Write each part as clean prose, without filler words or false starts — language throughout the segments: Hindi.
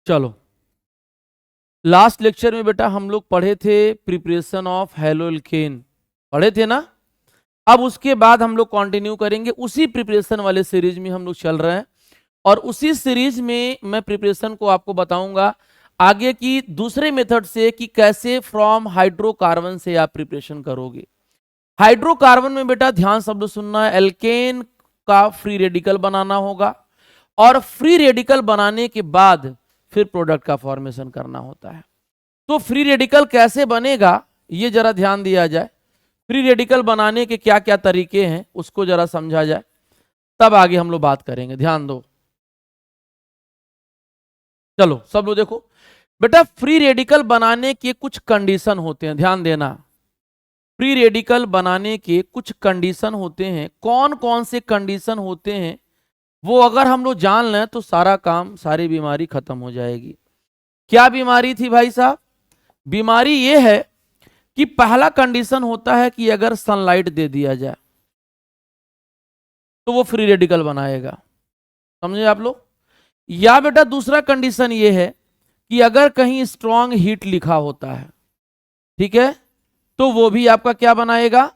चलो, लास्ट लेक्चर में बेटा हम लोग पढ़े थे प्रिपरेशन ऑफ हैलोएल्केन, पढ़े थे ना। अब उसके बाद हम लोग कंटिन्यू करेंगे, उसी प्रिपरेशन वाले सीरीज में हम लोग चल रहे हैं और उसी सीरीज में मैं प्रिपरेशन को आपको बताऊंगा आगे की दूसरे मेथड से कि कैसे फ्रॉम हाइड्रोकार्बन से आप प्रिपरेशन करोगे। हाइड्रोकार्बन में बेटा ध्यान शब्द सुनना है, एल्केन का फ्री रेडिकल बनाना होगा और फ्री रेडिकल बनाने के बाद फिर प्रोडक्ट का फॉर्मेशन करना होता है। तो फ्री रेडिकल कैसे बनेगा ये जरा ध्यान दिया जाए, फ्री रेडिकल बनाने के क्या क्या तरीके हैं उसको जरा समझा जाए, तब आगे हम लोग बात करेंगे। ध्यान दो, चलो सब लोग देखो बेटा, फ्री रेडिकल बनाने के कुछ कंडीशन होते हैं, ध्यान देना। फ्री रेडिकल बनाने के कुछ कंडीशन होते हैं, कौन कौन से कंडीशन होते हैं वो अगर हम लोग जान लें तो सारा काम, सारी बीमारी खत्म हो जाएगी। क्या बीमारी थी भाई साहब? बीमारी ये है कि पहला कंडीशन होता है कि अगर सनलाइट दे दिया जाए तो वो फ्री रेडिकल बनाएगा, समझे आप लोग। या बेटा दूसरा कंडीशन ये है कि अगर कहीं स्ट्रॉन्ग हीट लिखा होता है, ठीक है, तो वो भी आपका क्या बनाएगा?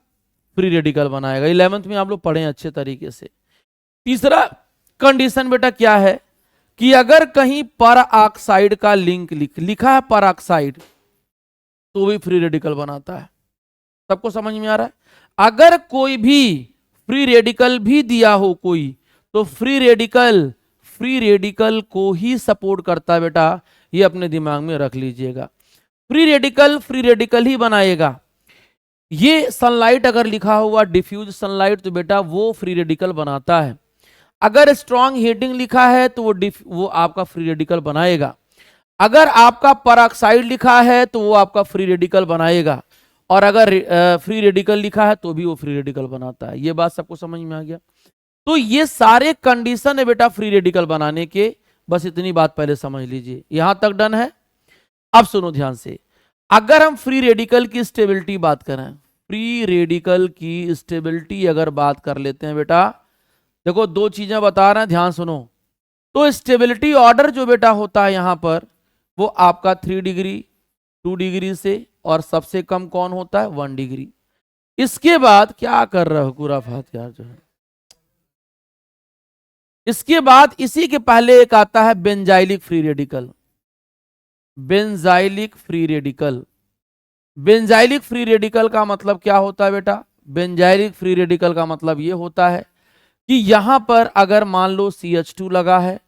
फ्री रेडिकल बनाएगा। 11th में आप लोग पढ़े अच्छे तरीके से। तीसरा कंडीशन बेटा क्या है कि अगर कहीं पर ऑक्साइड का लिंक लिखा है, पर ऑक्साइड, तो भी फ्री रेडिकल बनाता है। सबको समझ में आ रहा है? अगर कोई भी फ्री रेडिकल भी दिया हो कोई, तो फ्री रेडिकल को ही सपोर्ट करता है बेटा, ये अपने दिमाग में रख लीजिएगा। फ्री रेडिकल ही बनाएगा। ये सनलाइट अगर लिखा हुआ डिफ्यूज सनलाइट, तो बेटा वो फ्री रेडिकल बनाता है। अगर स्ट्रॉन्ग हीटिंग लिखा है तो वो आपका फ्री रेडिकल बनाएगा। अगर आपका परऑक्साइड लिखा है तो वो आपका फ्री रेडिकल बनाएगा, और अगर फ्री रेडिकल लिखा है तो भी वो फ्री रेडिकल बनाता है। ये बात सबको समझ में आ गया? तो ये सारे कंडीशन है बेटा फ्री रेडिकल बनाने के, बस इतनी बात पहले समझ लीजिए। यहां तक डन है? अब सुनो ध्यान से, अगर हम फ्री रेडिकल की स्टेबिलिटी बात करें, फ्री रेडिकल की स्टेबिलिटी अगर बात कर लेते हैं बेटा, देखो दो चीजें बता रहे हैं, ध्यान सुनो। तो स्टेबिलिटी ऑर्डर जो बेटा होता है यहां पर, वो आपका 3 डिग्री, 2 डिग्री से, और सबसे कम कौन होता है? 1 डिग्री। इसके बाद क्या कर रहे हो खुराफात यार जो है, इसके बाद इसी के पहले एक आता है benzylic free radical. Benzylic free radical, benzylic free radical का मतलब क्या होता है बेटा? बेंजाइलिक फ्री रेडिकल का मतलब ये होता है कि यहां पर अगर मान लो CH2 लगा है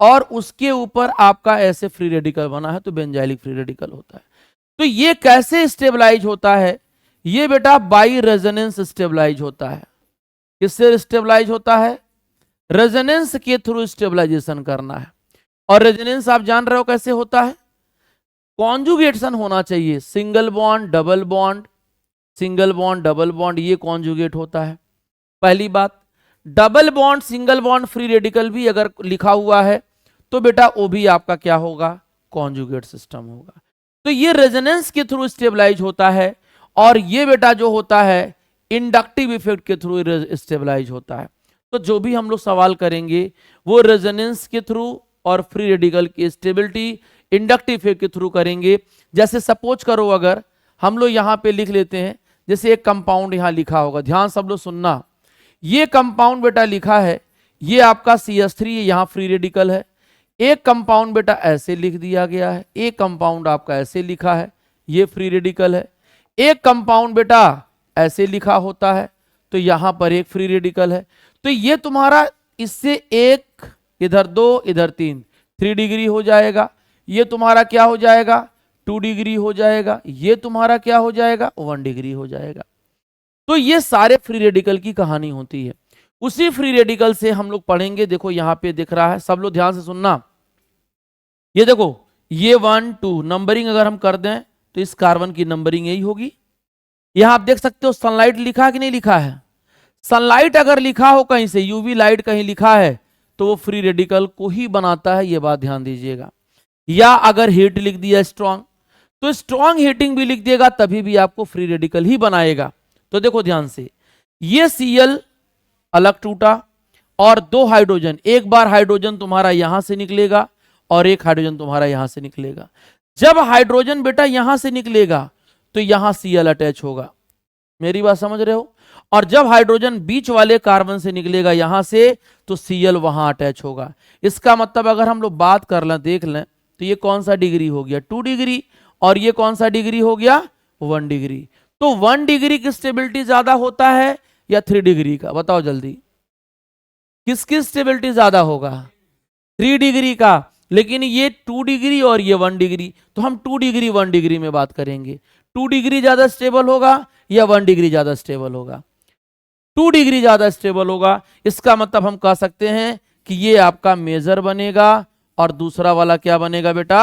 और उसके ऊपर आपका ऐसे फ्री रेडिकल बना है, तो बेंजाइलिक फ्री रेडिकल होता है। तो ये कैसे स्टेबलाइज होता है? ये बेटा बाई रेजोनेंस स्टेबलाइज होता है। किससे स्टेबलाइज होता है? रेजोनेंस के थ्रू स्टेबलाइजेशन करना है। और रेजोनेंस आप जान रहे हो कैसे होता है? कॉन्जुगेशन होना चाहिए, single bond double bond, single bond double bond, ये कॉन्जुगेट होता है। पहली बात, double bond single bond free radical भी अगर लिखा हुआ है तो बेटा वो भी आपका क्या होगा? कॉन्जुगेट सिस्टम होगा। तो ये रेजोनेंस के थ्रू स्टेबलाइज होता है, और ये बेटा जो होता है इंडक्टिव इफेक्ट के थ्रू स्टेबलाइज होता है। तो जो भी हम लोग सवाल करेंगे वो रेजोनेंस के थ्रू और फ्री रेडिकल की स्टेबिलिटी इंडक्टिव इफेक्ट के थ्रू करेंगे। जैसे सपोज करो अगर हम लोग यहाँ पे लिख लेते हैं, जैसे एक कंपाउंड यहाँ लिखा होगा, ध्यान सब लोग सुनना, ये कंपाउंड बेटा लिखा है, ये आपका CH3 यहाँ फ्री रेडिकल है। एक कंपाउंड बेटा ऐसे लिख दिया गया है, एक कंपाउंड आपका ऐसे लिखा है, ये फ्री रेडिकल है। एक कंपाउंड बेटा ऐसे लिखा होता है, तो यहां पर एक फ्री रेडिकल है। तो ये तुम्हारा इससे एक, इधर 2, इधर 3, 3 डिग्री हो जाएगा। ये तुम्हारा क्या हो जाएगा? 2 डिग्री हो जाएगा। ये तुम्हारा क्या हो जाएगा? 1 डिग्री हो जाएगा। तो ये सारे फ्री रेडिकल की कहानी होती है। उसी फ्री रेडिकल से हम लोग पढ़ेंगे। देखो यहां पे दिख रहा है, सब लोग ध्यान से सुनना। ये देखो, ये 1 2 नंबरिंग अगर हम कर दें तो इस कार्बन की नंबरिंग यही होगी। यहां आप देख सकते हो सनलाइट लिखा है कि नहीं लिखा है? सनलाइट अगर लिखा हो कहीं से, यूवी लाइट कहीं लिखा है, तो वो फ्री रेडिकल को ही बनाता है, ये बात ध्यान दीजिएगा। या अगर हीट लिख दिया स्ट्रॉन्ग, तो स्ट्रॉन्ग हीटिंग भी लिख देगा, तभी भी आपको फ्री रेडिकल ही बनाएगा। तो देखो ध्यान से, ये Cl अलग टूटा और 2 हाइड्रोजन, एक बार हाइड्रोजन तुम्हारा यहां से निकलेगा और एक हाइड्रोजन तुम्हारा यहां से निकलेगा। जब हाइड्रोजन बेटा यहां से निकलेगा तो यहां Cl अटैच होगा, मेरी बात समझ रहे हो? और जब हाइड्रोजन बीच वाले कार्बन से निकलेगा यहां से तो Cl वहां अटैच होगा। इसका मतलब अगर हम लोग बात कर लें, देख लें, तो ये कौन सा डिग्री हो गया? 2 डिग्री। और ये कौन सा डिग्री हो गया? 1 डिग्री। तो 1 डिग्री की स्टेबिलिटी ज्यादा होता है या 3 डिग्री का? बताओ जल्दी, किसकी स्टेबिलिटी ज्यादा होगा? 3 डिग्री का। लेकिन ये 2 डिग्री और ये 1 डिग्री, तो हम 2 डिग्री 1 डिग्री में बात करेंगे। 2 डिग्री ज्यादा स्टेबल होगा या 1 डिग्री ज्यादा स्टेबल होगा? 2 डिग्री ज्यादा स्टेबल होगा। इसका मतलब हम कह सकते हैं कि ये आपका मेजर बनेगा और दूसरा वाला क्या बनेगा बेटा?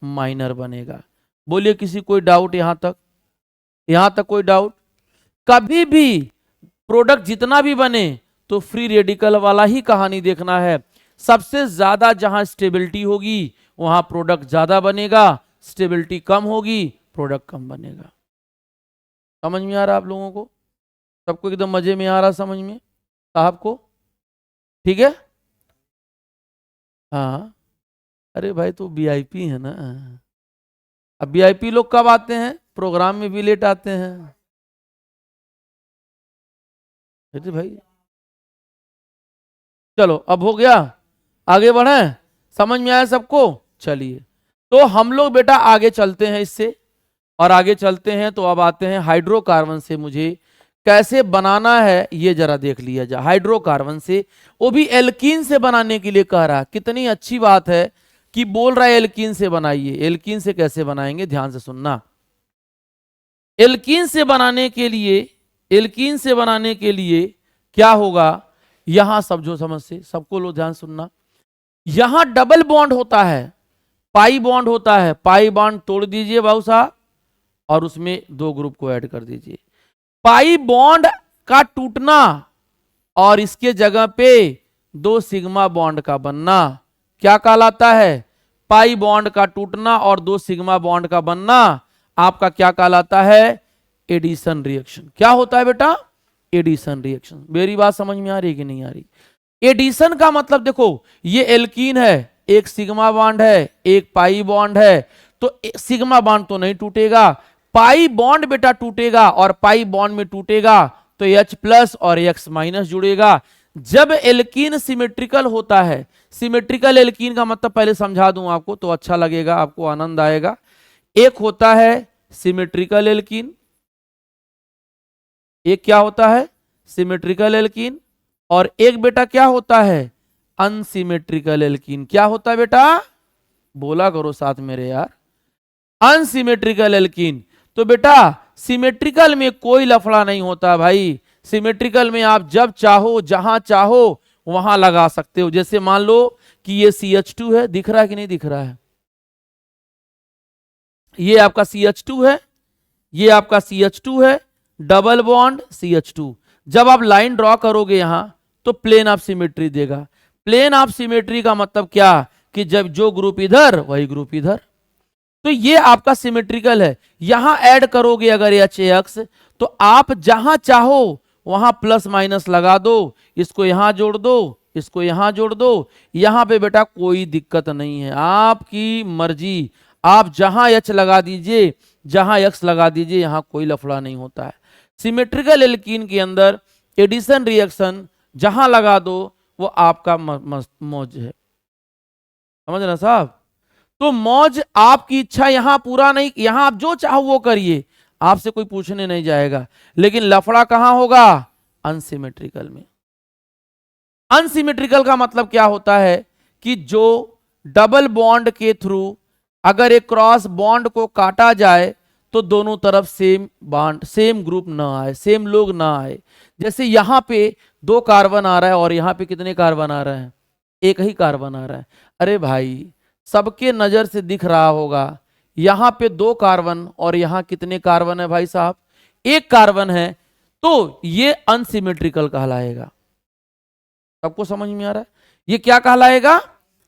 माइनर बनेगा। बोलिए किसी कोई डाउट यहां तक? यहां तक कोई डाउट? कभी भी प्रोडक्ट जितना भी बने तो फ्री रेडिकल वाला ही कहानी देखना है। सबसे ज्यादा जहां स्टेबिलिटी होगी वहां प्रोडक्ट ज्यादा बनेगा, स्टेबिलिटी कम होगी प्रोडक्ट कम बनेगा। समझ में आ रहा आप लोगों को? सबको एकदम मजे में आ रहा समझ में साहब को? ठीक है। हाँ, अरे भाई तो वीआईपी है ना। अब वीआईपी लोग कब आते हैं? प्रोग्राम में भी लेट आते हैं। अरे भाई चलो अब हो गया, आगे बढ़े? समझ में आया सबको? चलिए तो हम लोग बेटा आगे चलते हैं इससे, और आगे चलते हैं तो अब आते हैं हाइड्रोकार्बन से मुझे कैसे बनाना है ये जरा देख लिया जाए। हाइड्रोकार्बन से, वो भी एल्कीन से बनाने के लिए कह रहा है। कितनी अच्छी बात है कि बोल रहा है एल्कीन से बनाइए। एल्कीन से कैसे बनाएंगे ध्यान से सुनना। एल्कीन से बनाने के लिए, एल्कीन से बनाने के लिए क्या होगा, यहां सब जो समझ से सबको लो ध्यान सुनना। यहां डबल बॉन्ड होता है, पाई बॉन्ड होता है। पाई बॉन्ड तोड़ दीजिए बाबू साहब और उसमें 2 ग्रुप को ऐड कर दीजिए। पाई बॉन्ड का टूटना और इसके जगह पे 2 सिग्मा बॉन्ड का बनना क्या कहलाता है? पाई बॉन्ड का टूटना और 2 सिग्मा बॉन्ड का बनना आपका क्या कहलाता है? Addition reaction. क्या होता है बेटा? Addition reaction. मेरी बात समझ में आ रही है कि नहीं आ रही? एडिशन का मतलब देखो, ये एल्कीन है, एक सिग्मा बॉन्ड है, एक पाई बॉन्ड है, तो सिग्मा बॉन्ड तो नहीं टूटेगा, पाई बॉन्ड बेटा टूटेगा, और पाई बॉन्ड में टूटेगा तो H+ और X- जुड़ेगा। जब एल्कीन सिमेट्रिकल होता है, सिमेट्रिकल एल्कीन का मतलब पहले समझा दूं आपको तो अच्छा लगेगा, आपको आनंद आएगा। एक होता है सिमेट्रिकल एल्कीन, एक क्या होता है? सिमेट्रिकल एल्कीन, और एक बेटा क्या होता है? Unsymmetrical alkene. क्या होता है बेटा? बोला करो साथ मेरे यार, अनसिमेट्रिकल एल्कीन। तो बेटा सिमेट्रिकल में कोई लफड़ा नहीं होता भाई। सिमेट्रिकल में आप जब चाहो जहां चाहो वहां लगा सकते हो। जैसे मान लो कि ये CH2 है, दिख रहा है कि नहीं दिख रहा है? ये आपका CH2 है, ये आपका CH2 है, डबल बॉन्ड CH2। जब आप लाइन ड्रॉ करोगे यहां तो प्लेन ऑफ सिमेट्री देगा। प्लेन ऑफ सिमेट्री का मतलब क्या कि जब जो ग्रुप इधर वही ग्रुप इधर, तो ये आपका सिमेट्रिकल है। यहां ऐड करोगे अगर HX तो आप जहां चाहो वहां प्लस माइनस लगा दो, इसको यहां जोड़ दो, इसको यहां जोड़ दो, यहां पे बेटा कोई दिक्कत नहीं है, आपकी मर्जी। आप जहां H लगा दीजिए, जहां X लगा दीजिए, यहां कोई लफड़ा नहीं होता है। सिमेट्रिकल एल्कीन के अंदर एडिशन रिएक्शन जहां लगा दो वो आपका मौज है। समझ रहे साहब? तो मौज आपकी इच्छा यहां पूरा नहीं, यहां आप जो चाहो वो करिए, आपसे कोई पूछने नहीं जाएगा। लेकिन लफड़ा कहां होगा? अनसिमेट्रिकल में। अनसिमेट्रिकल का मतलब क्या होता है कि जो डबल बॉन्ड के थ्रू अगर एक क्रॉस बॉन्ड को काटा जाए तो दोनों तरफ सेम बॉन्ड, सेम ग्रुप ना आए, सेम लोग ना आए। जैसे यहां पे 2 कार्बन आ रहा है और यहां पे कितने कार्बन आ रहे हैं? एक ही कार्बन आ रहा है। अरे भाई सबके नजर से दिख रहा होगा यहां पे 2 कार्बन और यहां कितने कार्बन है भाई साहब? 1 कार्बन है, तो ये अनसिमेट्रिकल कहलाएगा। सबको समझ में आ रहा है? ये क्या कहलाएगा?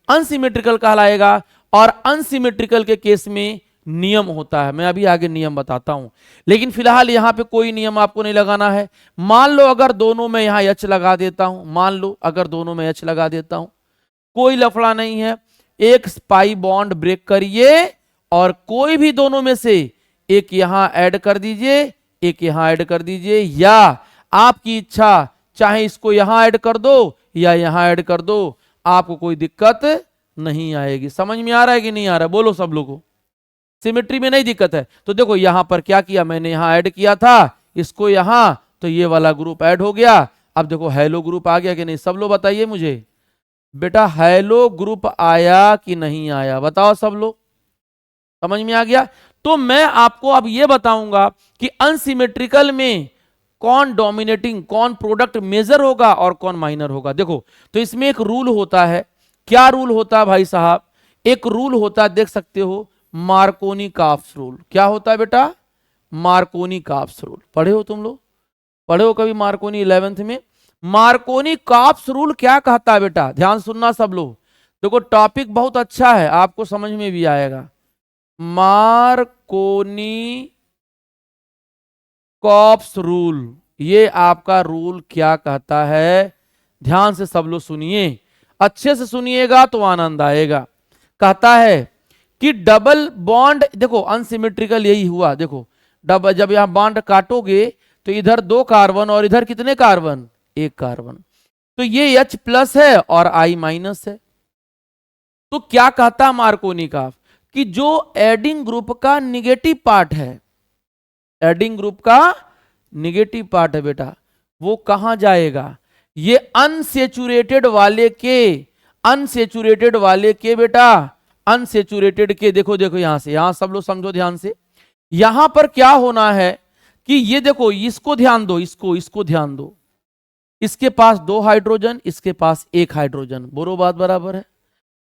अनसिमेट्रिकल कहलाएगा। और अनसिमेट्रिकल के केस में नियम होता है, मैं अभी आगे नियम बताता हूं, लेकिन फिलहाल यहां पे कोई नियम आपको नहीं लगाना है। मान लो अगर दोनों में यहां H लगा देता हूं, मान लो अगर दोनों में H लगा देता हूं, कोई लफड़ा नहीं है। एक पाई बॉन्ड ब्रेक करिए और कोई भी दोनों में से एक यहां ऐड कर दीजिए, एक यहां ऐड कर दीजिए, या आपकी इच्छा, चाहे इसको यहां ऐड कर दो या यहां ऐड कर दो, आपको कोई दिक्कत नहीं आएगी। समझ में आ रहा है कि नहीं आ रहा है? बोलो सब लोगों। सिमेट्री में नहीं दिक्कत है। तो देखो यहां पर क्या किया मैंने, यहां ऐड किया था इसको यहां, तो ये वाला ग्रुप ऐड हो गया। अब देखो हैलो ग्रुप आ गया कि नहीं, सब लोग बताइए मुझे बेटा, हैलो ग्रुप आया कि नहीं आया, बताओ सब लोग। समझ में आ गया? तो मैं आपको अब ये बताऊंगा कि अनसिमेट्रिकल में कौन डोमिनेटिंग, कौन प्रोडक्ट मेजर होगा और कौन माइनर होगा। देखो तो इसमें एक रूल होता है। क्या रूल होता है भाई साहब? एक रूल होता है, देख सकते हो, मार्कोनी काफ्स रूल। क्या होता है बेटा? Markovnikov carbs rule. पढ़े हो तुम लोग? पढ़े हो कभी मार्कोनी 11th में? मार्कोनी काफ्स रूल क्या कहता है बेटा, ध्यान सुनना सब लोग। देखो टॉपिक बहुत अच्छा है, आपको समझ में भी आएगा। मार्कोनी काफ्स रूल, ये आपका रूल क्या कहता है, ध्यान से सब लोग सुनिए, अच्छे से सुनिएगा तो आनंद आएगा। कहता है कि डबल बॉन्ड, देखो अनसिमेट्रिकल यही हुआ, देखो डबल, जब यहां बॉन्ड काटोगे तो इधर 2 कार्बन और इधर कितने कार्बन, 1 कार्बन, तो ये H प्लस है और I माइनस है। तो क्या कहता मार्कोनी काफ कि जो एडिंग ग्रुप का निगेटिव पार्ट है, एडिंग ग्रुप का निगेटिव पार्ट है बेटा, वो कहां जाएगा, ये अनसेचुरेटेड वाले के, अनसेचुरेटेड वाले के बेटा, अनसेचुरेटेड के, देखो देखो यहां से, यहां सब लोग समझो ध्यान से, यहां पर क्या होना है कि ये देखो, इसको ध्यान दो, इसको ध्यान दो, इसके पास 2 हाइड्रोजन, इसके पास 1 हाइड्रोजन, बोलो बात बराबर है।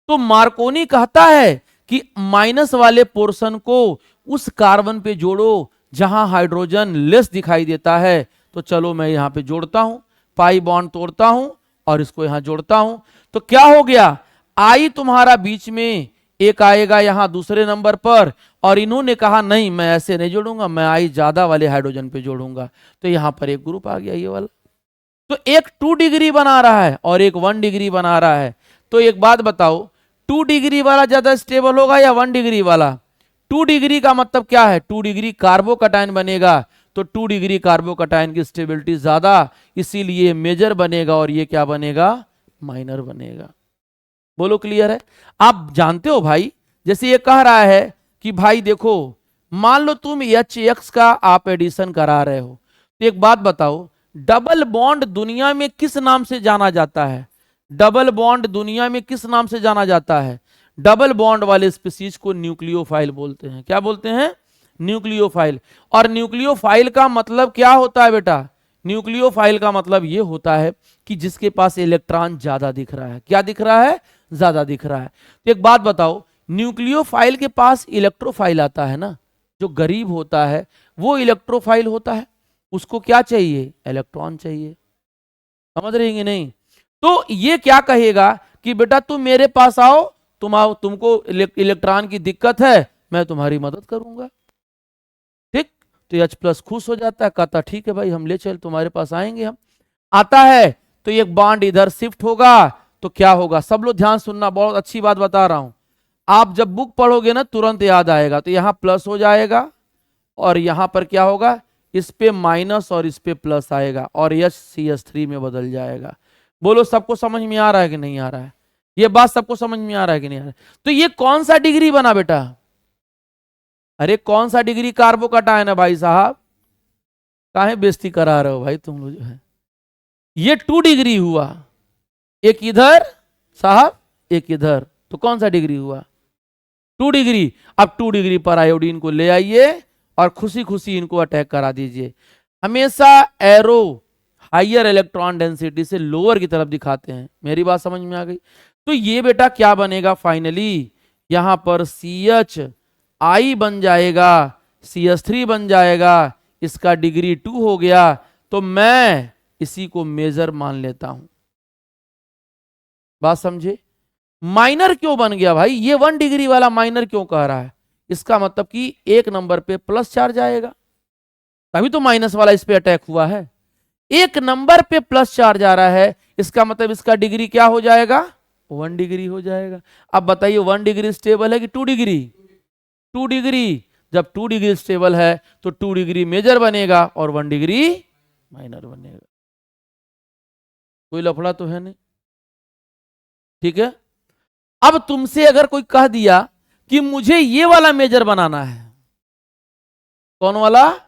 तो मार्कोनी कहता है कि माइनस वाले पोर्शन को उस कार्बन पे जोड़ो जहां हाइड्रोजन लेस दिखाई देता है। तो चलो मैं यहां पे जोड़ता हूं, पाई बॉन्ड तोड़ता हूं और इसको यहां जोड़ता हूं। तो क्या हो गया, आई तुम्हारा बीच में एक आएगा यहां दूसरे नंबर पर, और इन्होंने कहा नहीं मैं ऐसे नहीं जोड़ूंगा, मैं आई ज्यादा वाले हाइड्रोजन पे जोड़ूंगा, तो यहां पर एक ग्रुप आ गया ये वाला। तो एक 2 डिग्री बना रहा है और एक 1 डिग्री बना रहा है। तो एक बात बताओ, 2 डिग्री वाला ज्यादा स्टेबल होगा या 1 डिग्री वाला? 2 डिग्री का मतलब क्या है, 2 डिग्री कार्बोकैटायन बनेगा, तो 2 डिग्री कार्बोकैटायन की स्टेबिलिटी ज्यादा, इसीलिए मेजर बनेगा और ये क्या बनेगा, माइनर बनेगा। बोलो क्लियर है? आप जानते हो भाई, जैसे ये कह रहा है कि भाई देखो, मान लो तुम HX का आप एडिशन करा रहे हो, तो एक बात बताओ, डबल बॉन्ड दुनिया में किस नाम से जाना जाता है? डबल बॉन्ड दुनिया में किस नाम से जाना जाता है? डबल बॉन्ड वाले स्पीसीज को न्यूक्लियोफाइल बोलते हैं। क्या बोलते हैं? न्यूक्लियोफाइल। और न्यूक्लियोफाइल का मतलब क्या होता है बेटा? न्यूक्लियोफाइल का मतलब यह होता है कि जिसके पास इलेक्ट्रॉन ज्यादा दिख रहा है। क्या दिख रहा है? ज्यादा दिख रहा है। तो एक बात बताओ, न्यूक्लियोफाइल के पास इलेक्ट्रोफाइल आता है ना, जो गरीब होता है वो इलेक्ट्रोफाइल होता है, उसको क्या चाहिए? इलेक्ट्रॉन चाहिए। समझ रहे हैं कि नहीं? तो ये क्या कहेगा कि बेटा तुम मेरे पास आओ, तुमको इलेक्ट्रॉन की दिक्कत है, मैं तुम्हारी मदद करूंगा। ठीक? तो H प्लस खुश हो जाता है, कहता ठीक है भाई हम ले चल, तुम्हारे पास आएंगे हम। आता है तो एक बॉन्ड इधर शिफ्ट होगा, तो क्या होगा, सब लोग ध्यान सुनना, बहुत अच्छी बात बता रहा हूं। आप जब बुक पढ़ोगे ना तुरंत याद आएगा। तो यहां प्लस हो जाएगा और यहां पर क्या होगा, इस पे माइनस और इस पे प्लस आएगा और HCH3 में बदल जाएगा। बोलो सबको समझ में आ रहा है कि नहीं आ रहा है? ये बात सबको समझ में आ रहा है कि नहीं आ रहा है? तो ये कौन सा डिग्री बना बेटा? अरे कौन सा डिग्री कार्बोकैटायन है भाई साहब? काहे बेइज्जती करा रहे हो भाई तुम लोग जो है? ये 2 डिग्री हुआ, एक इधर साहब एक इधर, तो कौन सा डिग्री हुआ? 2 डिग्री। अब 2 डिग्री पर आयोडीन को ले आइए और खुशी खुशी इनको अटैक करा दीजिए। हमेशा एरो हाइयर इलेक्ट्रॉन डेंसिटी से लोअर की तरफ दिखाते हैं। मेरी बात समझ में आ गई? तो ये बेटा क्या बनेगा फाइनली, यहां पर CHI बन जाएगा, CH3 बन जाएगा, इसका डिग्री 2 हो गया। तो मैं इसी को मेजर मान लेता हूं। बात समझे? माइनर क्यों बन गया भाई? ये 1 डिग्री वाला माइनर क्यों कह रहा है? इसका मतलब कि 1 नंबर पे प्लस चार्ज आएगा, तभी तो माइनस वाला इस पे अटैक हुआ है। 1 नंबर पे प्लस चार्ज आ रहा है, इसका मतलब इसका डिग्री क्या हो जाएगा? 1 डिग्री हो जाएगा। अब बताइए 1 डिग्री स्टेबल है कि 2 डिग्री? 2 डिग्री। जब 2 डिग्री स्टेबल है तो 2 डिग्री मेजर बनेगा और 1 डिग्री माइनर बनेगा। कोई लफड़ा तो है नहीं, ठीक है। अब तुमसे अगर कोई कह दिया कि मुझे ये वाला मेजर बनाना है, कौन वाला?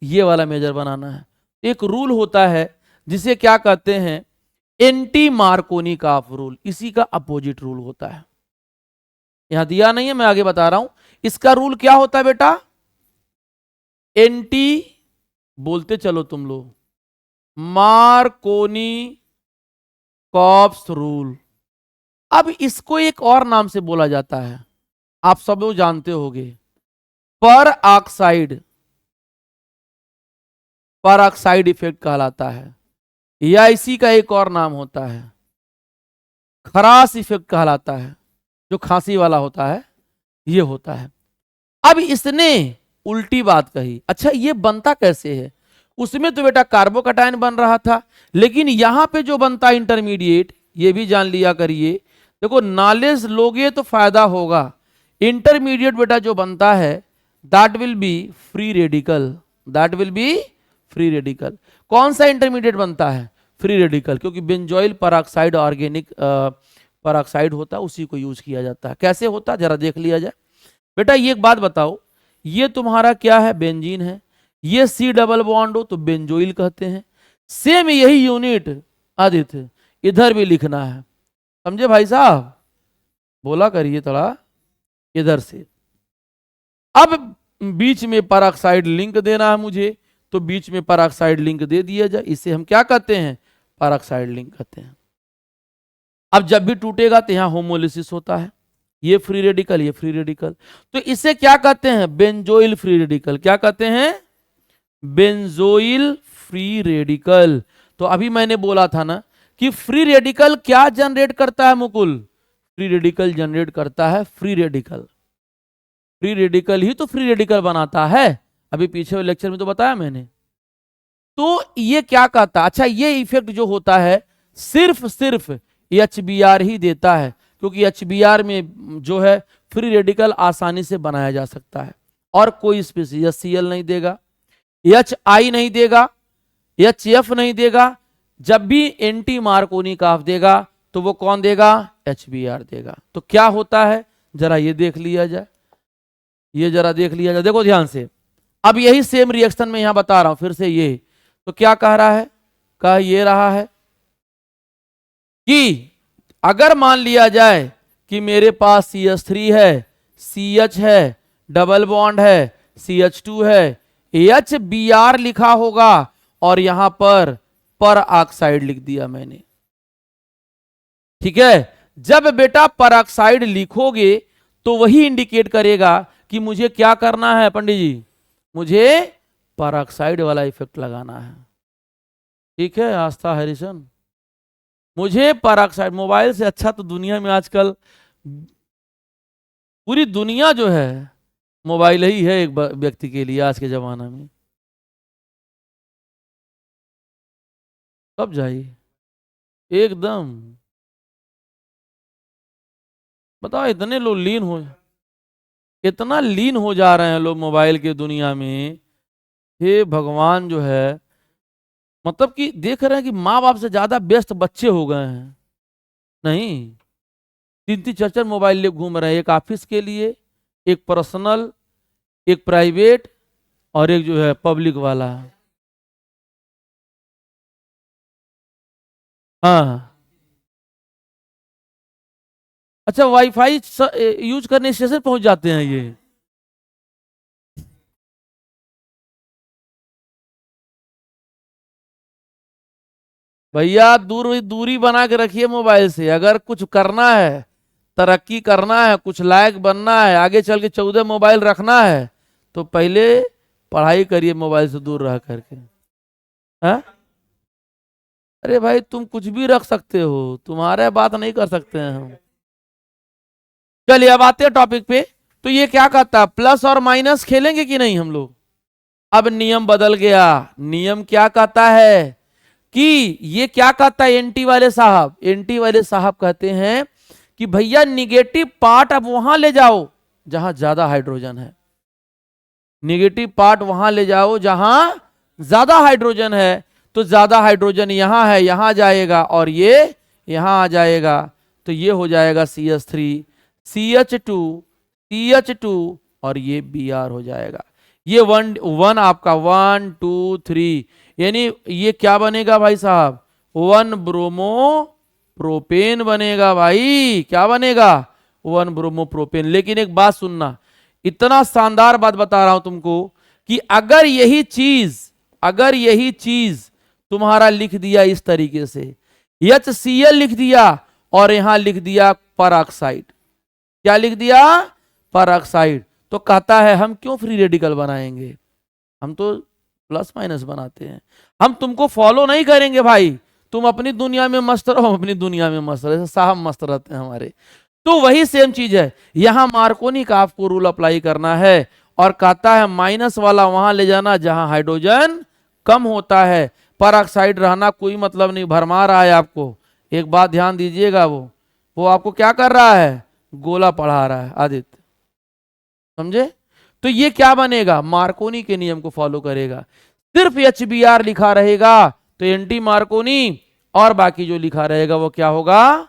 ये वाला मेजर बनाना है। एक रूल होता है जिसे क्या कहते हैं, एंटी मार्कोनिकॉफ रूल। इसी का अपोजिट रूल होता है। यहां दिया नहीं है, मैं आगे बता रहा हूं। इसका रूल क्या होता है बेटा? एंटी, बोलते चलो तुम लोग, मार्कोनिकॉफ्स रूल। अब इसको एक और नाम से बोला जाता है, आप सब लोग जानते होंगे, पर ऑक्साइड इफेक्ट कहलाता है, या इसी का एक और नाम होता है खरास इफेक्ट कहलाता है, जो खांसी वाला होता है, ये होता है। अब इसने उल्टी बात कही। अच्छा ये बनता कैसे है? उसमें तो बेटा कार्बोकैटायन बन रहा था, लेकिन यहां पे जो बनता इंटरमीडिएट, ये भी जान लिया करिए। देखो नॉलेज लोगे तो फायदा होगा। इंटरमीडिएट बेटा जो बनता है that will be free radical, that will be free radical. कौन सा इंटरमीडिएट बनता है? फ्री रेडिकल, क्योंकि बेंजोइल परऑक्साइड ऑर्गेनिक परऑक्साइड होता है, उसी को यूज किया जाता है। कैसे होता है जरा देख लिया जाए। बेटा ये एक बात बताओ, ये तुम्हारा क्या है? बेंजीन है। ये सी डबल बॉन्ड हो तो बेंजोइल कहते हैं। सेम यही यूनिट आदित्य इधर भी लिखना है, समझे भाई साहब? बोला करिए थोड़ा इधर से। अब बीच में परऑक्साइड लिंक देना है मुझे, तो बीच में परऑक्साइड लिंक दे दिया जाए। इसे हम क्या कहते हैं? परऑक्साइड लिंक कहते हैं। अब जब भी टूटेगा तो यहां होमोलिसिस होता है, ये फ्री रेडिकल, ये फ्री रेडिकल, तो इसे क्या कहते हैं? Benzoyl free radical. क्या कहते हैं? Benzoyl free radical. तो अभी मैंने बोला था ना कि फ्री रेडिकल क्या जनरेट करता है मुकुल? फ्री रेडिकल जनरेट करता है फ्री रेडिकल। फ्री रेडिकल ही तो फ्री रेडिकल बनाता है, अभी पीछे वाले लेक्चर में तो बताया मैंने। तो ये क्या कहता है? अच्छा ये इफेक्ट जो होता है सिर्फ HBr ही देता है, क्योंकि HBr में जो है फ्री रेडिकल आसानी से बनाया जा सकता है, और कोई स्पीसीज HCl नहीं देगा, HI नहीं देगा, HF नहीं देगा। जब भी एंटी मार्कोनिकॉफ देगा तो वो कौन देगा? HBr देगा। तो क्या होता है जरा ये देख लिया जाए, ये जरा देख लिया जाए, देखो ध्यान से। अब यही सेम रिएक्शन में यहां बता रहा हूं फिर से। ये तो क्या कह रहा है? कह ये रहा है कि अगर मान लिया जाए कि मेरे पास CH3 है, CH है, डबल बॉन्ड है, CH2 है, HBr लिखा होगा और यहां पर ऑक्साइड लिख दिया मैंने, ठीक है। जब बेटा परऑक्साइड लिखोगे तो वही इंडिकेट करेगा कि मुझे क्या करना है पंडित जी, मुझे परऑक्साइड वाला इफेक्ट लगाना है, ठीक है आस्था हरिशन, मुझे परऑक्साइड। मोबाइल से अच्छा तो दुनिया में आजकल पूरी दुनिया जो है मोबाइल ही है एक व्यक्ति के लिए आज के जमाना में। कब जाइए एकदम, बताओ इतने लोग लीन हो, इतना लीन हो जा रहे हैं लोग मोबाइल के दुनिया में। हे भगवान जो है, मतलब कि देख रहे हैं कि माँ बाप से ज्यादा व्यस्त बच्चे हो गए हैं। नहीं, 3-3 4-4 मोबाइल लिए घूम रहे हैं, एक ऑफिस के लिए, एक पर्सनल, एक प्राइवेट, और एक जो है पब्लिक वाला। हाँ अच्छा, वाईफाई यूज करने स्टेशन पहुंच जाते हैं ये। भैया दूरी बना के रखिए मोबाइल से। अगर कुछ करना है, तरक्की करना है, कुछ लायक बनना है, आगे चल के 14 मोबाइल रखना है, तो पहले पढ़ाई करिए मोबाइल से दूर रह करके। हाँ अरे भाई तुम कुछ भी रख सकते हो, तुम्हारे बात नहीं कर सकते हैं हम। चलिए अब आते हैं टॉपिक पे। तो ये क्या कहता है? प्लस और माइनस खेलेंगे कि नहीं हम लोग? अब नियम बदल गया। नियम क्या कहता है कि ये क्या कहता है एंटी वाले साहब? एंटी वाले साहब कहते हैं कि भैया निगेटिव पार्ट अब वहां ले जाओ जहां ज्यादा हाइड्रोजन है, निगेटिव पार्ट वहां ले जाओ जहां ज्यादा हाइड्रोजन है। तो ज्यादा हाइड्रोजन यहां है, यहां जाएगा और ये यहां आ जाएगा, तो ये हो जाएगा CH3 CH2 CH2 और ये Br हो जाएगा। ये वन आपका 1 2 3, यानी ये क्या बनेगा भाई साहब, 1 ब्रोमो प्रोपेन बनेगा भाई। क्या बनेगा, 1 ब्रोमो प्रोपेन। लेकिन एक बात सुनना, इतना शानदार बात बता रहा हूं तुमको कि अगर यही चीज तुम्हारा लिख दिया इस तरीके से, HCl लिख दिया और यहां लिख दिया परऑक्साइड, क्या लिख दिया, परऑक्साइड, तो कहता है हम क्यों फ्री रेडिकल बनाएंगे, हम तो प्लस माइनस बनाते हैं, हम तुमको फॉलो नहीं करेंगे भाई, तुम अपनी दुनिया में मस्त रहो, हम अपनी दुनिया में मस्त रहे, साहब मस्त रहते हैं हमारे। तो वही सेम चीज है, यहां मार्कोनी का आपको रूल अप्लाई करना है और कहता है माइनस वाला वहां ले जाना जहां हाइड्रोजन कम होता है, परऑक्साइड रहना कोई मतलब नहीं, भरमा रहा है आपको। एक बात ध्यान दीजिएगा, वो आपको क्या कर रहा है, गोला पढ़ा रहा है आदित्य, समझे। तो ये क्या बनेगा, मार्कोनी के नियम को फॉलो करेगा। सिर्फ HBr लिखा रहेगा तो एंटी मार्कोनी, और बाकी जो लिखा रहेगा वो क्या होगा,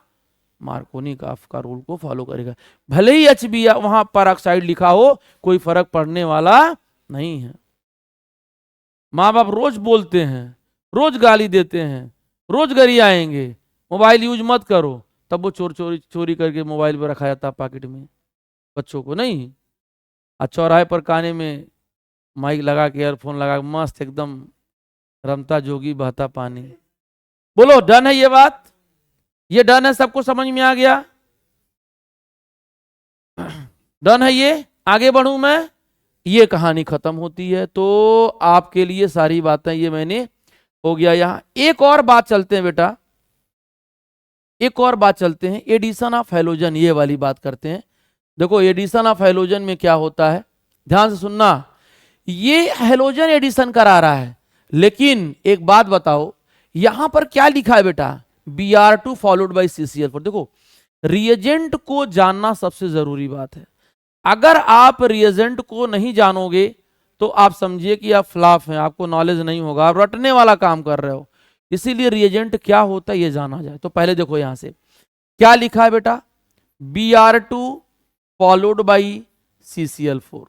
मार्कोनी का रूल को फॉलो करेगा। भले ही HBr वहां परऑक्साइड लिखा हो, कोई फर्क पड़ने वाला नहीं है। माँ बाप रोज बोलते हैं, रोज गाली देते हैं, रोज गरियाएंगे, मोबाइल यूज मत करो, तब वो चोरी करके मोबाइल पर रखा जाता पॉकेट में बच्चों को, नहीं। और चौराहे पर काने में माइक लगा के, ईयरफोन लगा के मस्त एकदम रमता जोगी बहता पानी। बोलो डन है ये बात, ये डन है, सबको समझ में आ गया, डन है ये, आगे बढ़ूं मैं, ये कहानी खत्म होती है। तो आपके लिए सारी बातें ये मैंने हो गया। यहां एक और बात चलते हैं बेटा, एक और बात चलते हैं, एडिशन ऑफ हैलोजन, ये वाली बात करते हैं। देखो एडिशन ऑफ हैलोजन में क्या होता है, ध्यान से सुनना, ये हैलोजन एडिशन करा रहा है, लेकिन एक बात बताओ यहां पर क्या लिखा है बेटा, Br2 फॉलोड बाई CCl4। देखो रिएजेंट को जानना सबसे जरूरी बात है, अगर आप रिएजेंट को नहीं जानोगे तो आप समझिए कि आप फ्लॉप हैं, आपको नॉलेज नहीं होगा, आप रटने वाला काम कर रहे हो। इसीलिए रिएजेंट क्या होता है ये जाना जाए। तो पहले देखो यहां से क्या लिखा है बेटा, Br2 फॉलोड बाई CCl4।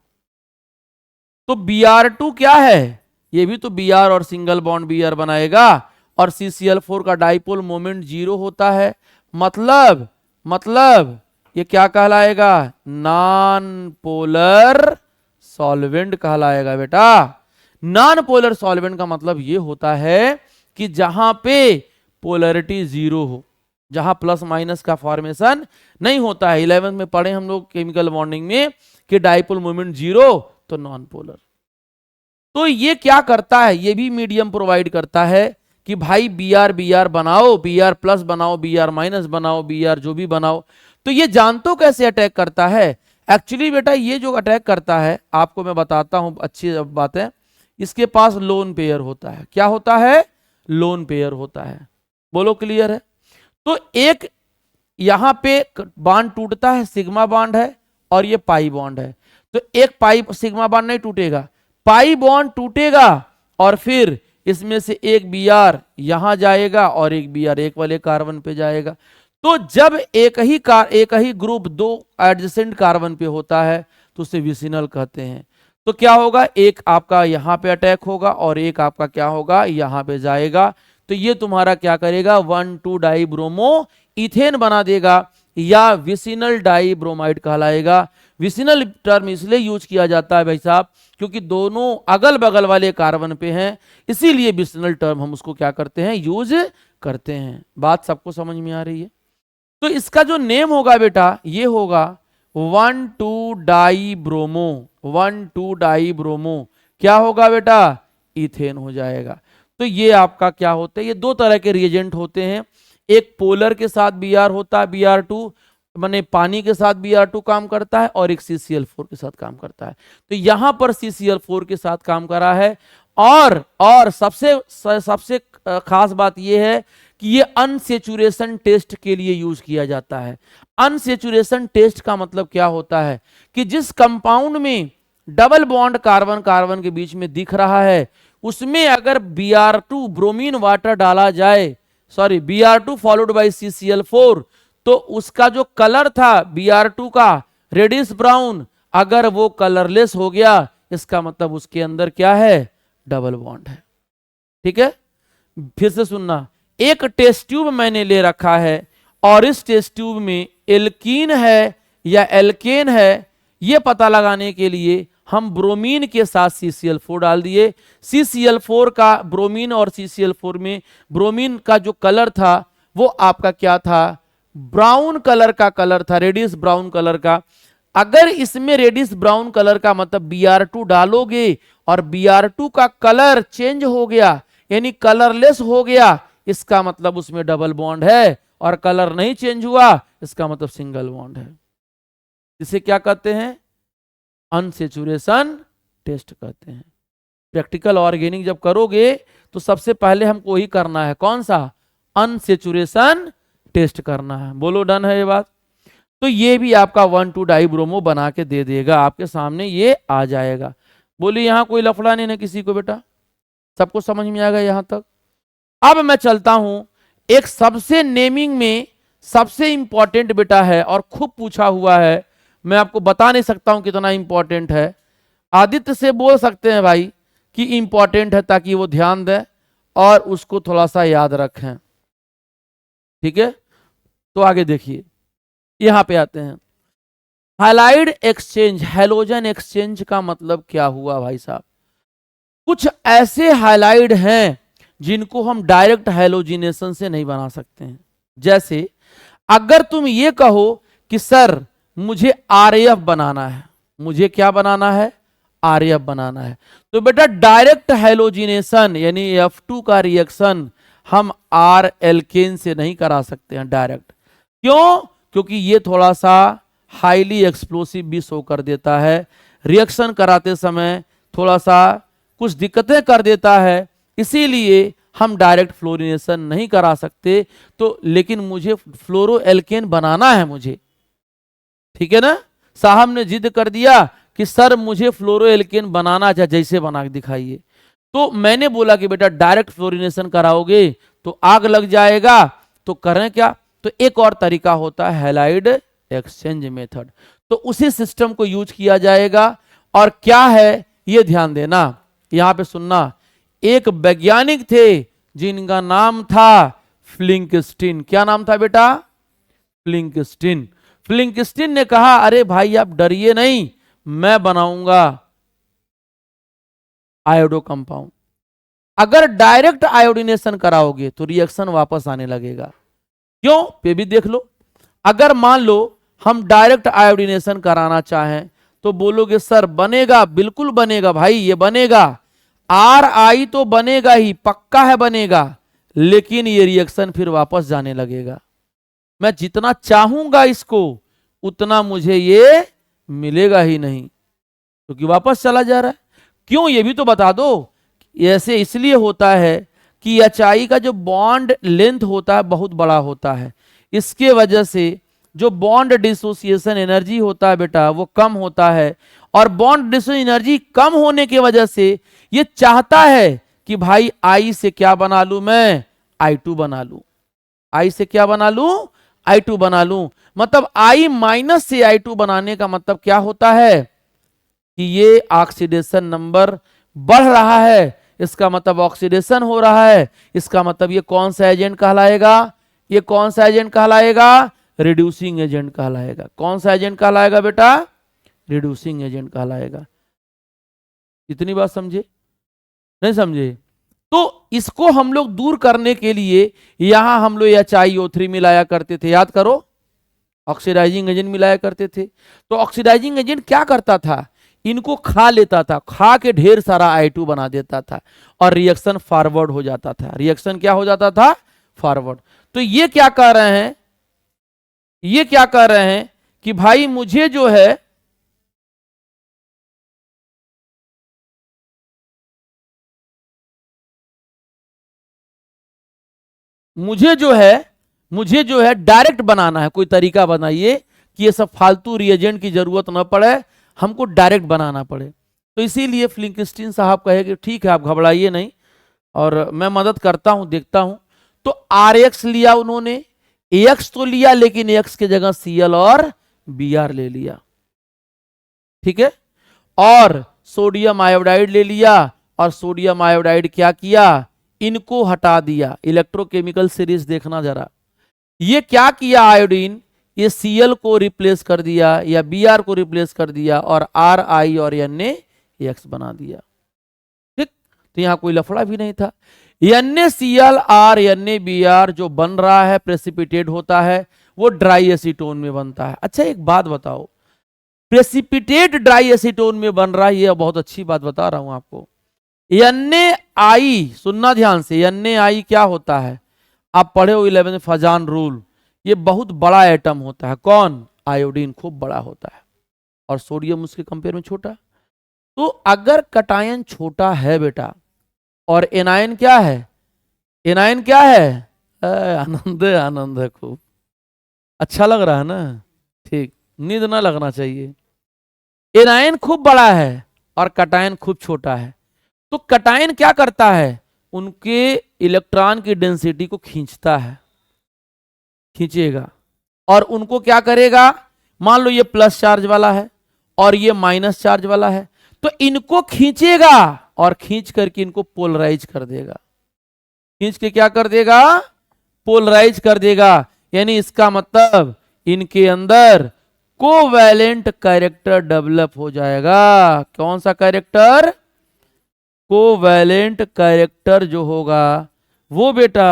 तो Br2 क्या है, ये भी तो Br और सिंगल बॉन्ड Br बनाएगा, और CCl4 का डाइपोल मोमेंट 0 होता है, मतलब ये क्या कहलाएगा, नॉन पोलर सॉल्वेंट कहलाएगा बेटा। नॉन पोलर सॉल्वेंट का मतलब ये होता है कि जहां पे पोलरिटी 0 हो, जहां प्लस माइनस का फॉर्मेशन नहीं होता है। 11th में पढ़े हम लोग केमिकल बॉन्डिंग में कि डाइपोल मोमेंट 0 तो नॉन पोलर। तो ये क्या करता है, ये भी मीडियम प्रोवाइड करता है कि भाई Br बनाओ, Br प्लस बनाओ, Br माइनस बनाओ, Br जो भी बनाओ। तो ये जानतो कैसे अटैक करता है, एक्चुअली बेटा ये जो अटैक करता है आपको मैं बताता हूं, अच्छी बात है, इसके पास लोन पेयर होता है। क्या होता है, लोन पेयर होता है। बोलो क्लियर है। तो एक यहां पे बॉन्ड टूटता है, सिग्मा बॉन्ड है और ये पाई बॉन्ड है। तो एक पाई सिग्मा बॉन्ड नहीं टूटेगा, पाई बॉन्ड टूटेगा और फिर इसमें से एक Br यहां जाएगा और एक Br एक वाले कार्बन पे जाएगा। तो जब एक ही ग्रुप दो एडजेसेंट कार्बन पे होता है तो उसे विसिनल कहते हैं। तो क्या होगा, एक आपका यहां पे अटैक होगा और एक आपका क्या होगा, यहां पे जाएगा। तो ये तुम्हारा क्या करेगा, 1,2 डाई ब्रोमो इथेन बना देगा, या विसिनल डाई ब्रोमाइड कहलाएगा। विसिनल टर्म इसलिए यूज किया जाता है भाई साहब क्योंकि दोनों अगल बगल वाले कार्बन पे हैं, इसीलिए विसिनल टर्म हम उसको क्या करते हैं, यूज करते हैं। बात सबको समझ में आ रही है। तो इसका जो नेम होगा बेटा ये होगा 1,2 डाई ब्रोमो, 1,2 डाई ब्रोमो क्या होगा बेटा, इथेन हो जाएगा। तो ये आपका क्या होता है, ये दो तरह के रिएजेंट होते हैं, एक पोलर के साथ Br होता है, Br2 माने पानी के साथ Br2 काम करता है, और एक CCl4 के साथ काम करता है। तो यहां पर CCl4 के साथ काम करा है। और सबसे खास बात यह है कि ये अनसेचुरेशन टेस्ट के लिए यूज किया जाता है। अनसेचुरेशन टेस्ट का मतलब क्या होता है कि जिस कंपाउंड में डबल बॉन्ड कार्बन कार्बन के बीच में दिख रहा है, उसमें अगर Br2 ब्रोमीन वाटर डाला जाए, sorry Br2 followed by CCl4, तो उसका जो कलर था Br2 का रेडिश ब्राउन, अगर वो कलरलेस हो गया, इसका मतलब उसके अंदर क्या है, डबल बॉन्ड है। ठीक है, फिर से सुनना, एक टेस्ट ट्यूब मैंने ले रखा है और इस टेस्ट ट्यूब में एल्कीन है या एल्केन है, यह पता लगाने के लिए हम ब्रोमीन के साथ CCl4 डाल दिए। CCl4 का ब्रोमीन और CCl4 में ब्रोमीन का जो कलर था वो आपका क्या था, ब्राउन कलर का कलर था, रेडिश ब्राउन कलर का। अगर इसमें रेडिश ब्राउन कलर का मतलब Br2 डालोगे और Br2 का कलर चेंज हो गया, यानी कलरलेस हो गया, इसका मतलब उसमें डबल बॉन्ड है, और कलर नहीं चेंज हुआ, इसका मतलब सिंगल बॉन्ड है। इसे क्या कहते हैं, अनसेचुरेशन टेस्ट कहते हैं। प्रैक्टिकल ऑर्गेनिक जब करोगे तो सबसे पहले हमको ही करना है, कौन सा, अनसेचुरेशन टेस्ट करना है। बोलो डन है ये बात। तो ये भी आपका 1,2 डाइब्रोमो बना के दे देगा, आपके सामने ये आ जाएगा। बोलिए यहां कोई लफड़ा नहीं ना किसी को, बेटा सबको समझ में आ गया यहां तक। अब मैं चलता हूं, एक सबसे नेमिंग में सबसे इंपॉर्टेंट बेटा है और खूब पूछा हुआ है, मैं आपको बता नहीं सकता हूं कितना इंपॉर्टेंट है। आदित्य से बोल सकते हैं भाई कि इंपॉर्टेंट है, ताकि वो ध्यान दें और उसको थोड़ा सा याद रखें। ठीक है, तो आगे देखिए, यहां पे आते हैं। हैलाइड एक्सचेंज, हैलोजन एक्सचेंज का मतलब क्या हुआ भाई साहब, कुछ ऐसे हैलाइड हैं जिनको हम डायरेक्ट हैलोजिनेशन से नहीं बना सकते हैं। जैसे अगर तुम ये कहो कि सर मुझे RAF बनाना है, मुझे क्या बनाना है, RAF बनाना है, तो बेटा डायरेक्ट हैलोजिनेशन यानी F2 का रिएक्शन हम R एल्केन से नहीं करा सकते हैं डायरेक्ट। क्यों, क्योंकि ये थोड़ा सा हाईली एक्सप्लोसिव भी शो कर देता है, रिएक्शन कराते समय थोड़ा सा कुछ दिक्कतें कर देता है, इसीलिए हम डायरेक्ट फ्लोरिनेशन नहीं करा सकते। तो लेकिन मुझे फ्लोरो एल्केन बनाना है मुझे, ठीक है ना, साहब ने जिद कर दिया कि सर मुझे फ्लोरो एल्केन बनाना चाहिए, जैसे बना के दिखाइए। तो मैंने बोला कि बेटा डायरेक्ट फ्लोरिनेशन कराओगे तो आग लग जाएगा, तो करें क्या, तो एक और तरीका होता है हैलाइड एक्सचेंज मेथड, तो उसी सिस्टम को यूज किया जाएगा। और क्या है ये ध्यान देना, यहां पे सुनना। एक वैज्ञानिक थे जिनका नाम था फ्लिंकस्टीन। क्या नाम था बेटा, फ्लिंकस्टीन। फ्लिंकस्टीन ने कहा अरे भाई आप डरिए नहीं, मैं बनाऊंगा आयोडो कंपाउंड। अगर डायरेक्ट आयोडीनेशन कराओगे तो रिएक्शन वापस आने लगेगा। क्यों, ये भी देख लो। अगर मान लो हम डायरेक्ट आयोडीनेशन कराना चाहें तो बोलोगे सर बनेगा, बिल्कुल बनेगा भाई, ये बनेगा, RI तो बनेगा ही, पक्का है बनेगा, लेकिन ये रिएक्शन फिर वापस जाने लगेगा। मैं जितना चाहूंगा इसको उतना मुझे ये मिलेगा ही नहीं, क्योंकि वापस चला जा रहा है। क्यों, ये भी तो बता दो। ऐसे इसलिए होता है कि HI का जो बॉन्ड लेंथ होता है बहुत बड़ा होता है, इसके वजह से जो बॉन्ड डिसोसिएशन एनर्जी होता है बेटा वो कम होता है, और बॉन्ड डिसोसिएशन एनर्जी कम होने की वजह से ये चाहता है कि भाई I से क्या बना लूं मैं, I2 बना लूं, I से क्या बना लूं, I2 बना लूं। मतलब I माइनस से I2 बनाने का मतलब क्या होता है कि ये ऑक्सीडेशन नंबर बढ़ रहा है, इसका मतलब ऑक्सीडेशन हो रहा है, इसका मतलब ये कौन सा एजेंट कहलाएगा, ये कौन सा एजेंट कहलाएगा, रिड्यूसिंग एजेंट कहलाएगा। कौन सा एजेंट कहलाएगा बेटा, रिड्यूसिंग एजेंट कहलाएगा। इतनी बात समझे, नहीं समझे, तो इसको हम लोग दूर करने के लिए यहां हम लोग HiO3 मिलाया करते थे, याद करो, ऑक्सीडाइजिंग एजेंट मिलाया करते थे। तो ऑक्सीडाइजिंग एजेंट क्या करता था, इनको खा लेता था, खा के ढेर सारा I2 बना देता था और रिएक्शन फॉरवर्ड हो जाता था। रिएक्शन क्या हो जाता था, फॉरवर्ड। तो ये क्या कह रहे हैं, ये क्या कह रहे हैं कि भाई मुझे जो है मुझे जो है डायरेक्ट बनाना है, कोई तरीका बनाइए कि ये सब फालतू रिएजेंट की जरूरत ना पड़े, हमको डायरेक्ट बनाना पड़े। तो इसीलिए फ्लिंकस्टीन साहब कहे कि ठीक है आप घबराइए नहीं और मैं मदद करता हूं, देखता हूं। तो आर एक्स लिया उन्होंने, एक्स तो लिया लेकिन एक्स की जगह सीएल और बीआर ले लिया, ठीक है। और सोडियम आयोडाइड ले लिया और सोडियम आयोडाइड क्या किया, इनको हटा दिया। इलेक्ट्रोकेमिकल सीरीज देखना जरा, ये क्या किया आयोडीन, ये Cl को रिप्लेस कर दिया या Br को रिप्लेस कर दिया और Ri और NaX बना दिया, ठीक। तो यहां कोई लफड़ा भी नहीं था। NaCl और NaBr जो बन रहा है प्रेसिपिटेट होता है, वो ड्राई एसीटोन में बनता है। अच्छा एक बात बताओ, प्रेसिपिटेट ड्राई एसीटोन में बन रहा है, ये बहुत अच्छी बात बता रहा हूं आपको। NaI सुनना ध्यान से, NaI क्या होता है, आप पढ़े हो 11 फजान रूल, ये बहुत बड़ा एटम होता है। कौन, आयोडीन खूब बड़ा होता है और सोडियम उसके कंपेयर में छोटा। तो अगर कटायन छोटा है बेटा और एनायन क्या है, एनायन क्या है, आनंद है, आनंद है, खूब अच्छा लग रहा है ना, ठीक, नींद ना लगना चाहिए। एनायन खूब बड़ा है और कटायन खूब छोटा है। तो कटायन क्या करता है, उनके इलेक्ट्रॉन की डेंसिटी को खींचता है, खींचेगा और उनको क्या करेगा, मान लो ये प्लस चार्ज वाला है और ये माइनस चार्ज वाला है, तो इनको खींचेगा और खींच करके इनको पोलराइज कर देगा, खींच के क्या कर देगा, पोलराइज कर देगा। यानी इसका मतलब इनके अंदर कोवैलेंट कैरेक्टर डेवलप हो जाएगा। कौन सा कैरेक्टर, कोवैलेंट कैरेक्टर जो होगा वो बेटा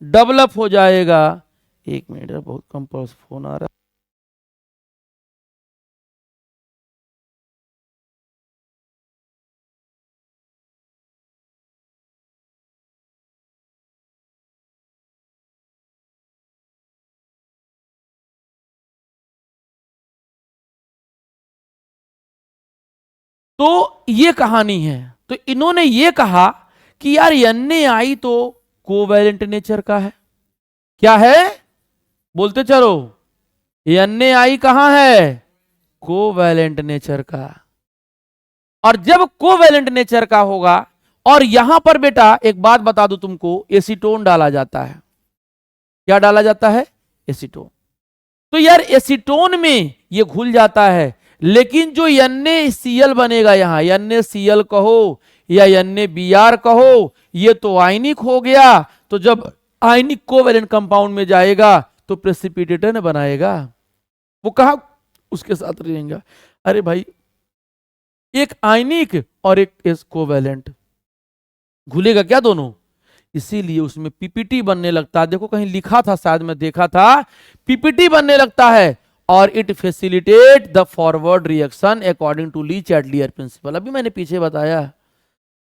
डेवलप हो जाएगा। एक मिनट, बहुत कम फोन आ रहा है। तो ये कहानी है। तो इन्होंने ये कहा कि यार NaI तो कोवैलेंट नेचर का है। क्या है, बोलते चलो, NaI कहां है, कोवैलेंट नेचर का। और जब कोवैलेंट नेचर का होगा, और यहां पर बेटा एक बात बता दूं तुमको, एसीटोन डाला जाता है। क्या डाला जाता है, एसीटोन। तो यार एसीटोन में ये घुल जाता है, लेकिन जो NaCl बनेगा यहां, NaCl कहो या NaBr कहो, ये तो आयनिक हो गया। तो जब आयनिक कोवैलेंट कंपाउंड में जाएगा तो प्रेसिपिटेटर ने बनाएगा, वो कहा उसके साथ रहेगा। अरे भाई, एक आयनिक और एक कोवैलेंट, घुलेगा क्या दोनों, इसीलिए उसमें पीपीटी बनने लगता है। देखो कहीं लिखा था, शायद मैं देखा था, पीपीटी बनने लगता है और it facilitate the forward reaction according to Le Chatelier principle. अभी मैंने पीछे बताया,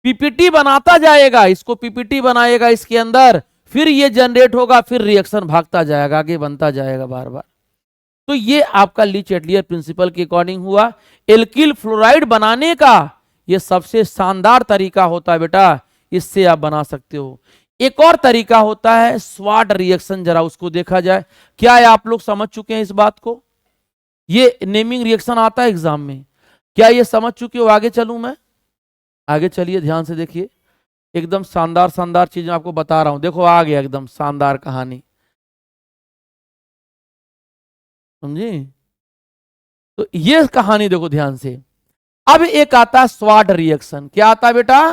पीपीटी बनाता जाएगा, इसको पीपीटी बनाएगा इसके अंदर, फिर ये जनरेट होगा, फिर रिएक्शन भागता जाएगा, आगे बनता जाएगा बार बार। तो ये आपका ली चैटलियर प्रिंसिपल के अकॉर्डिंग हुआ। एल्किल फ्लोराइड बनाने का ये सबसे शानदार तरीका होता है बेटा, इससे आप बना सकते हो। एक और तरीका होता है स्वाट रिएक्शन, जरा उसको देखा जाए। क्या है, आप लोग समझ चुके हैं इस बात को, ये नेमिंग रिएक्शन आता है एग्जाम में, क्या ये समझ चुके हो, आगे चलूं मैं, आगे चलिए ध्यान से देखिए, एकदम शानदार शानदार चीज आपको बता रहा हूं। देखो आ गया एकदम शानदार कहानी, समझे। तो ये कहानी देखो ध्यान से। अब एक आता है स्वाट रिएक्शन, क्या आता है बेटा,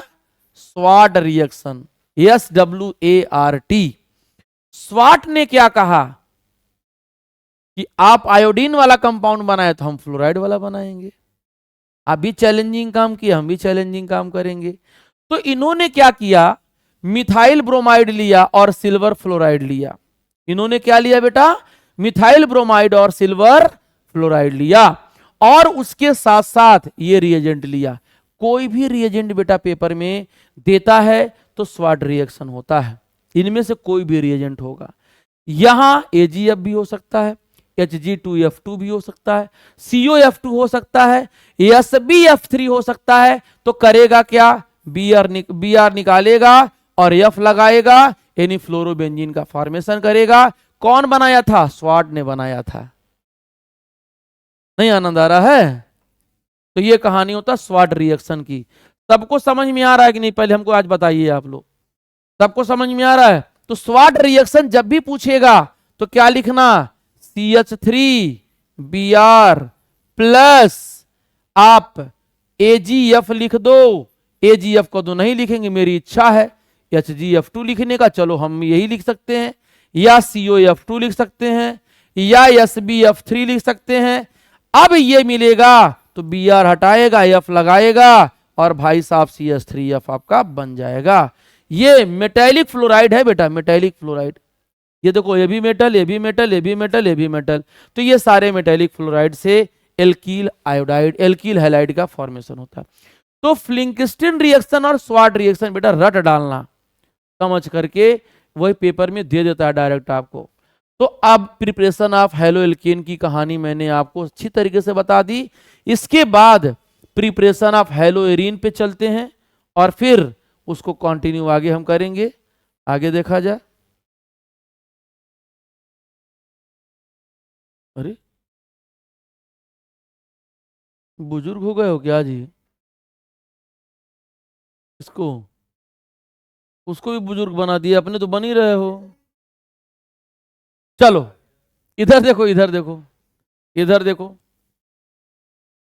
स्वाट रिएक्शन, SWART। स्वाट ने क्या कहा कि आप आयोडीन वाला कंपाउंड बनाए तो हम फ्लोराइड वाला बनाएंगे। आप भी चैलेंजिंग काम किया, हम भी चैलेंजिंग काम करेंगे। तो इन्होंने क्या किया, मिथाइल ब्रोमाइड लिया और सिल्वर फ्लोराइड लिया। इन्होंने क्या लिया बेटा, मिथाइल ब्रोमाइड और सिल्वर फ्लोराइड लिया, और उसके साथ साथ ये रिएजेंट लिया। कोई भी रिएजेंट बेटा पेपर में देता है तो स्वाट रिएक्शन होता है, इनमें से कोई भी रिएजेंट होगा। यहां AgF भी हो सकता है, Hg2F2 भी हो सकता है, COF2 हो सकता है, SbF3 हो सकता है। तो करेगा क्या, Br निकालेगा और F लगाएगा, यानी फ्लोरोबेंजीन का फॉर्मेशन करेगा। कौन बनाया था? स्वार्ट ने बनाया था। नहीं आनंद आ रहा है? तो ये कहानी होता स्वार्ट रिएक्शन की। सबको समझ में आ रहा है कि नहीं? पहले हमको आज बताइए आप लोग, सबको समझ में आ रहा है? तो स्वार्ट रिएक्शन जब भी पूछेगा तो क्या लिखना? CH3Br प्लस आप AgF लिख दो। AgF को तो नहीं लिखेंगे, मेरी इच्छा है HgF2 लिखने का, चलो हम यही लिख सकते हैं, या COF2 लिख सकते हैं, या SbF3 लिख सकते हैं। अब ये मिलेगा तो Br हटाएगा, F लगाएगा और भाई साहब CH3F आपका बन जाएगा। ये मेटालिक फ्लोराइड है बेटा, मेटालिक फ्लोराइड। ये देखो, ये भी मेटल, ये भी मेटल, ये भी मेटल, ये भी मेटल, तो ये सारे मेटालिक फ्लोराइड से एल्कील आयोडाइड, एल्कील हैलाइड का फॉर्मेशन होता है। तो फ्लिंकस्टीन रिएक्शन और स्वार्ट रिएक्शन बेटा रट डालना समझ करके, वही पेपर में दे देता है डायरेक्ट आपको। तो अब प्रिपरेशन ऑफ हैलो एल्केन की कहानी मैंने आपको अच्छी तरीके से बता दी। इसके बाद प्रिपरेशन ऑफ हैलो एरीन पे चलते हैं और फिर उसको कंटिन्यू आगे हम करेंगे। आगे देखा जाए। अरे बुजुर्ग हो गए हो क्या जी? इसको उसको भी बुजुर्ग बना दिया, अपने तो बन ही रहे हो। चलो इधर देखो, इधर देखो, इधर देखो।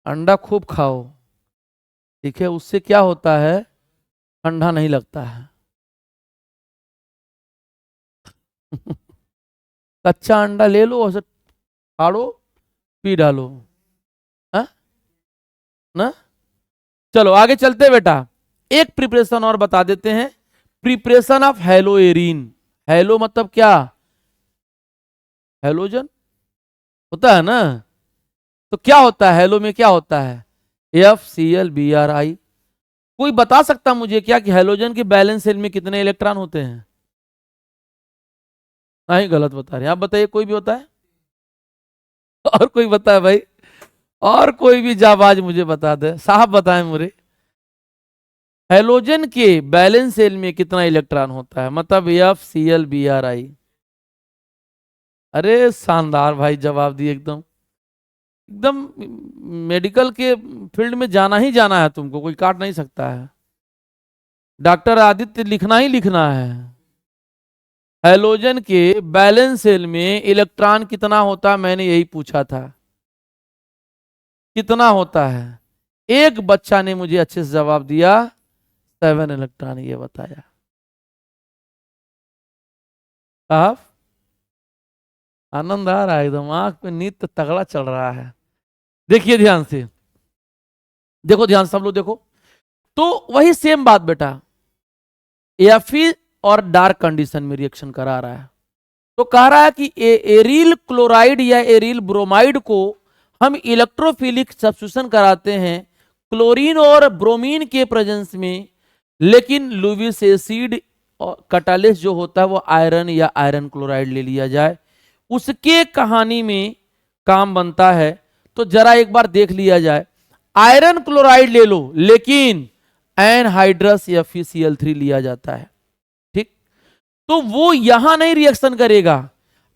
अंडा खूब खाओ, ठीक है? उससे क्या होता है? ठंडा नहीं लगता है। कच्चा अंडा ले लो और फाड़ो, पी डालो, है ना? चलो आगे चलते बेटा। एक प्रिपरेशन और बता देते हैं, preparation of hello arene. Hello मतलब क्या? हैलोजन होता है ना? तो क्या होता है हैलो में? क्या होता है? FClBri। कोई बता सकता मुझे क्या कि हैलोजन के बैलेंस शेल में कितने इलेक्ट्रॉन होते हैं? नहीं, गलत बता रहे हैं आप, बताइए। कोई भी होता है? और कोई बता है भाई? और कोई भी जाबाज मुझे बता दे, साहब बताएं मुझे। हैलोजन के बैलेंस शेल में कितना इलेक्ट्रॉन होता है? मतलब FClBri। अरे शानदार भाई, जवाब दिए एकदम। एकदम मेडिकल के फील्ड में जाना ही जाना है तुमको, कोई काट नहीं सकता है। डॉक्टर आदित्य लिखना ही लिखना है। हैलोजन के बैलेंस शेल में इलेक्ट्रॉन कितना होता है? मैंने यही पूछा था, कितना होता है? एक बच्चा ने मुझे अच्छे से जवाब दिया, 7 इलेक्ट्रॉन ये बताया। साहब आनंद आ रहा है एकदम, आंख पे नींद तगड़ा चल रहा है। देखिए ध्यान से, देखो ध्यान से सब लोग देखो। तो वही सेम बात बेटा, Fe और डार्क कंडीशन में रिएक्शन करा रहा है। तो कह रहा है कि एरिल क्लोराइड या एरिल ब्रोमाइड को हम इलेक्ट्रोफिलिक सब्स्टिट्यूशन कराते हैं क्लोरीन और ब्रोमीन के प्रेजेंस में, लेकिन लुविस एसिड और कटालिस्ट जो होता है वो आयरन या आयरन क्लोराइड ले लिया जाए, उसके कहानी में काम बनता है। तो जरा एक बार देख लिया जाए, आयरन क्लोराइड ले लो लेकिन एनहाइड्रस या FeCl3 लिया जाता है, ठीक? तो वो यहां नहीं रिएक्शन करेगा।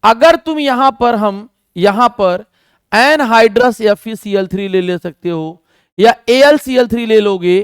अगर तुम यहां पर, हम यहां पर एनहाइड्रस या FeCl3 ले सकते हो या AlCl3 ले लोगे,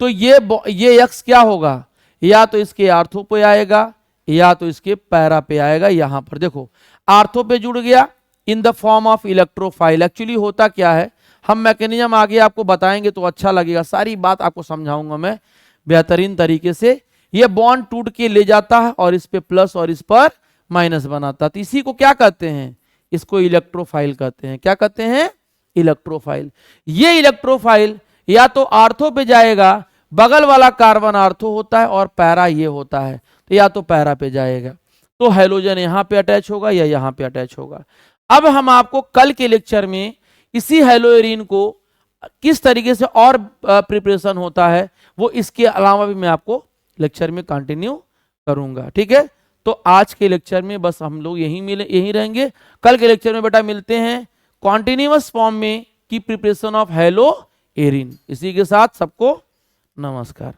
तो ये X क्या होगा? या तो इसके आर्थो पे आएगा या तो इसके पैरा पे आएगा। यहां पर देखो आर्थो पे जुड़ गया in the form of electrophile. Actually होता क्या है, हम मैकेनिज्म आगे आपको बताएंगे तो अच्छा लगेगा, सारी बात आपको समझाऊंगा मैं बेहतरीन तरीके से। ये बॉन्ड टूट के ले जाता है और इस पे प्लस और इस पर माइनस बनाता है। तो इसी को क्या कहते हैं? इसको इलेक्ट्रोफाइल कहते हैं। क्या कहते हैं? इलेक्ट्रोफाइल। ये इलेक्ट्रोफाइल या तो आर्थो पे जाएगा, बगल वाला कार्बन आर्थो होता है और पैरा ये होता है, तो या तो पैरा पे जाएगा। तो हैलोजन यहां पे अटैच होगा या यहां पे अटैच होगा। अब हम आपको कल के लेक्चर में इसी हैलोएरीन को किस तरीके से और प्रिपरेशन होता है वो इसके अलावा भी मैं आपको लेक्चर में कंटिन्यू करूंगा, ठीक है? तो आज के लेक्चर में बस हम लोग यहीं रहेंगे। कल के लेक्चर में बेटा मिलते हैं कॉन्टिन्यूअस फॉर्म में की प्रिपरेशन ऑफ हैलोएरीन। इसी के साथ सबको नमस्कार।